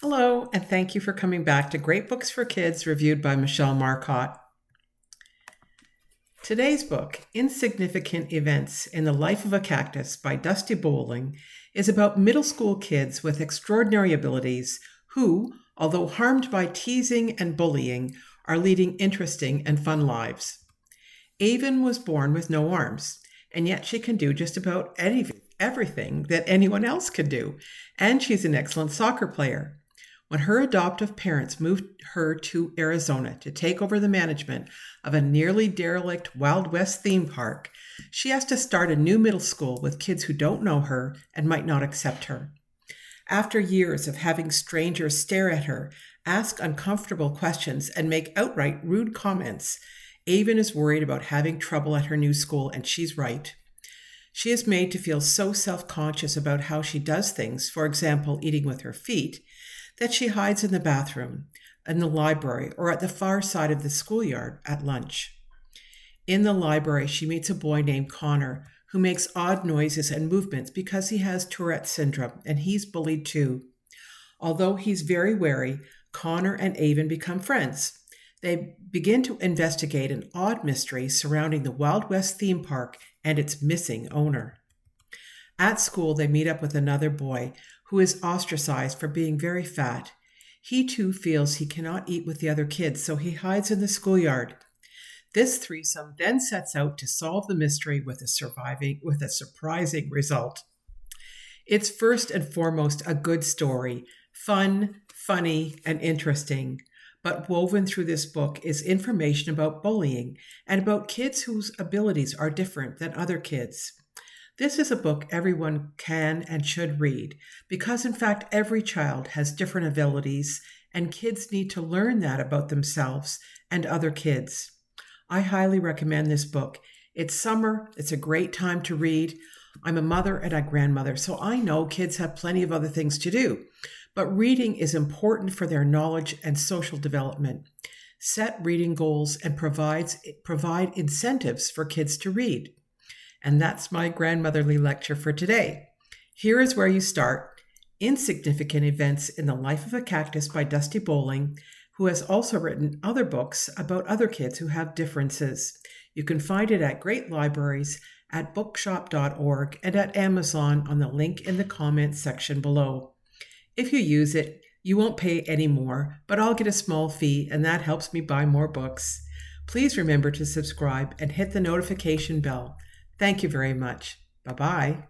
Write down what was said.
Hello, and thank you for coming back to Great Books for Kids, reviewed by Michelle Marcotte. Today's book, Insignificant Events in the Life of a Cactus by Dusti is about middle school kids with extraordinary abilities who, although harmed by teasing and bullying, are leading interesting and fun lives. Aven was born with no arms, and yet she can do just about everything that anyone else could do, and she's an excellent soccer player. When her adoptive parents moved her to Arizona to take over the management of a nearly derelict Wild West theme park, she has to start a new middle school with kids who don't know her and might not accept her. After years of having strangers stare at her, ask uncomfortable questions, and make outright rude comments, Aven is worried about having trouble at her new school, and she's right. She is made to feel so self-conscious about how she does things, for example, eating with her feet, that she hides in the bathroom, in the library, or at the far side of the schoolyard at lunch. In the library, she meets a boy named Connor, who makes odd noises and movements because he has Tourette Syndrome, and he's bullied too. Although he's very wary, Connor and Aven become friends. They begin to investigate an odd mystery surrounding the Wild West theme park and its missing owner. At school, they meet up with another boy who is ostracized for being very fat. He too feels he cannot eat with the other kids, so he hides in the schoolyard. This threesome then sets out to solve the mystery with a surprising result. It's first and foremost a good story, fun, funny, and interesting. But woven through this book is information about bullying and about kids whose abilities are different than other kids. This is a book everyone can and should read because, in fact, every child has different abilities and kids need to learn that about themselves and other kids. I highly recommend this book. It's summer. It's a great time to read. I'm a mother and a grandmother, so I know kids have plenty of other things to do. But reading is important for their knowledge and social development. Set reading goals and provide incentives for kids to read. And that's my grandmotherly lecture for today. Here is where you start. Insignificant Events in the Life of a Cactus by Dusti, who has also written other books about other kids who have differences. You can find it at great libraries, at bookshop.org, and at Amazon on the link in the comments section below. If you use it, you won't pay any more, but I'll get a small fee, and that helps me buy more books. Please remember to subscribe and hit the notification bell. Thank you very much. Bye-bye.